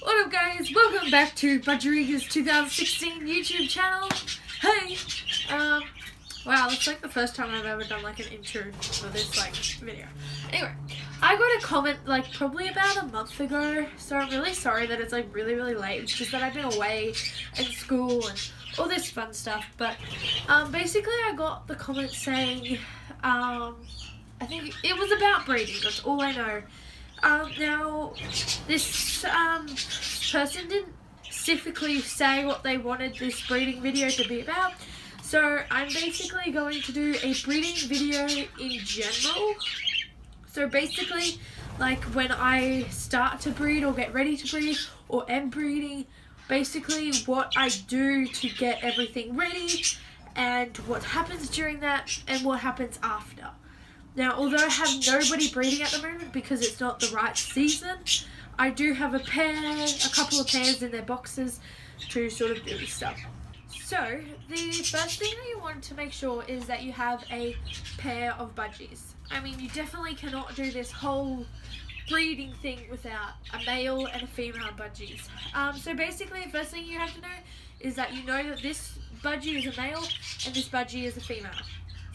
What up guys, welcome back to Budgerigga's 2016 YouTube channel. Hey, wow, it's like the first time I've ever done like an intro for this like video. Anyway, I got a comment like probably about a month ago, so I'm really sorry that it's like really late. It's just that I've been away in school and all this fun stuff, but basically I got the comment saying, I think it was about breeding, that's all I know. Now, this person didn't specifically say what they wanted this breeding video to be about, so I'm basically going to do a breeding video in general. So basically, like when I start to breed or get ready to breed or am breeding, basically what I do to get everything ready and what happens during that and what happens after. Now, although I have nobody breeding at the moment because it's not the right season, I do have a couple of pairs in their boxes to sort of do this stuff. So, the first thing that you want to make sure is that you have a pair of budgies. I mean, you definitely cannot do this whole breeding thing without a male and a female budgies. So basically, the first thing you have to know is that you know that this budgie is a male and this budgie is a female.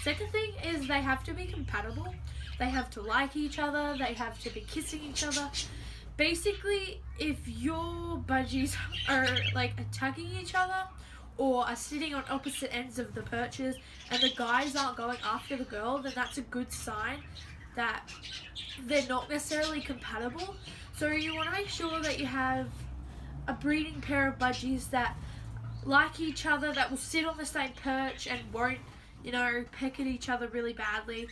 Second thing is they have to be compatible. They have to like each other. They have to be kissing each other. Basically, if your budgies are like attacking each other or are sitting on opposite ends of the perches and the guys aren't going after the girl, then that's a good sign that they're not necessarily compatible. So you want to make sure that you have a breeding pair of budgies that like each other, that will sit on the same perch and won't, you know, peck at each other really badly.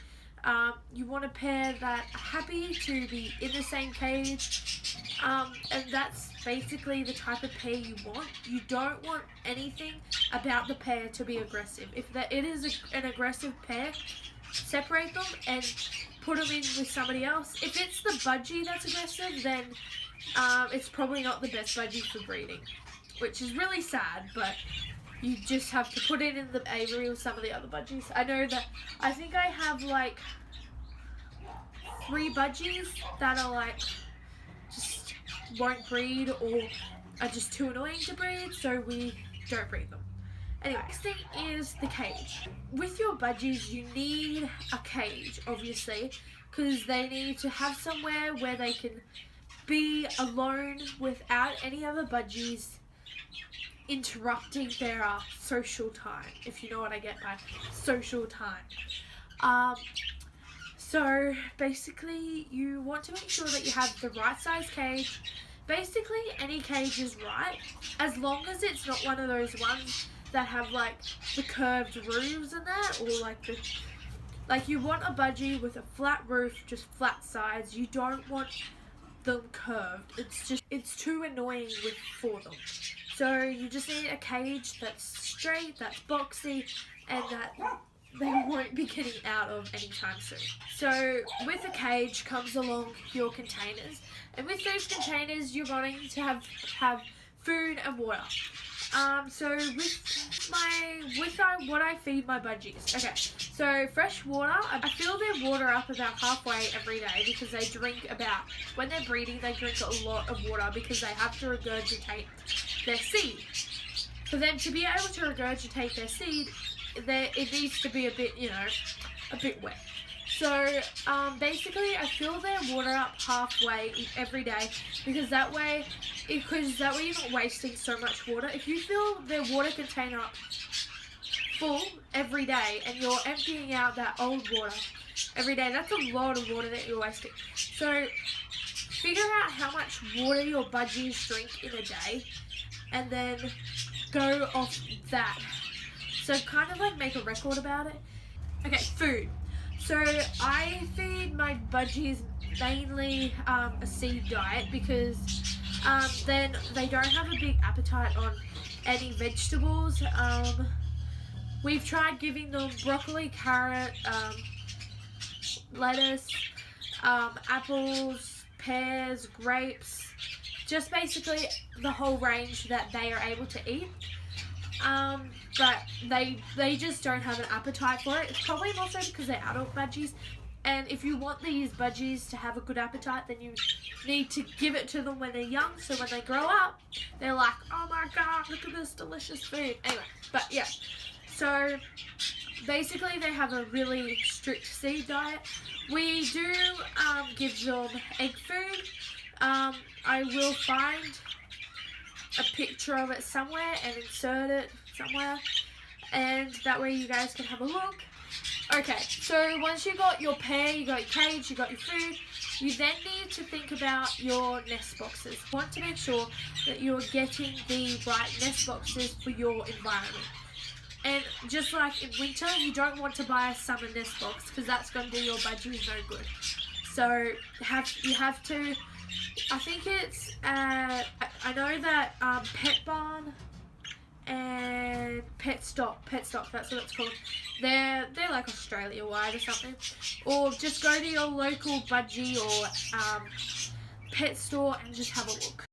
You want a pair that are happy to be in the same cage, and that's basically the type of pair you want. You don't want anything about the pair to be aggressive. If it is an aggressive pair, separate them and put them in with somebody else. If it's the budgie that's aggressive, then it's probably not the best budgie for breeding, which is really sad, but you just have to put it in the aviary with some of the other budgies. I know that I think I have like 3 budgies that are like just won't breed or are just too annoying to breed, so we don't breed them. Anyway, next thing is the cage. With your budgies, you need a cage, obviously, because they need to have somewhere where they can be alone without any other budgies interrupting their social time, if you know what I get by social time. So basically you want to make sure that you have the right size cage. Basically any cage is right, as long as it's not one of those ones that have like the curved roofs and that, or like you want a budgie with a flat roof, just flat sides. You don't want them curved. It's too annoying for them. So you just need a cage that's straight, that's boxy, and that they won't be getting out of anytime soon. So with a cage comes along your containers, and with those containers you're going to have food and water. So with what I feed my budgies. Okay, so fresh water, I fill their water up about halfway every day because they drink when they're breeding, they drink a lot of water because they have to regurgitate their seed. For them to be able to regurgitate their seed, it needs to be a bit, a bit wet. So basically I fill their water up halfway every day because that way you're not wasting so much water. If you fill their water container up full every day and you're emptying out that old water every day, that's a lot of water that you're wasting. So figure out how much water your budgies drink in a day and then go off that. So kind of like make a record about it. Okay, food. So I feed my budgies mainly a seed diet because then they don't have a big appetite on any vegetables. We've tried giving them broccoli, carrot, lettuce, apples, pears, grapes, just basically the whole range that they are able to eat. But they just don't have an appetite for it. It's probably also because they're adult budgies And if you want these budgies to have a good appetite, then you need to give it to them when they're young, so when they grow up, they're like, oh my god, look at this delicious food. Anyway, but yeah. So basically they have a really strict seed diet. We do give them egg food. I will find a picture of it somewhere and insert it somewhere, and that way you guys can have a look. Okay, so once you got your pair, you got your cage, you got your food, you then need to think about your nest boxes. You want to make sure that you're getting the right nest boxes for your environment. And just like in winter, you don't want to buy a summer nest box because that's going to do your budgies no good. So you have to, I think it's, I know that Pet Barn and Pet Stock, that's what it's called. They're like Australia wide or something. Or just go to your local budgie or pet store and just have a look.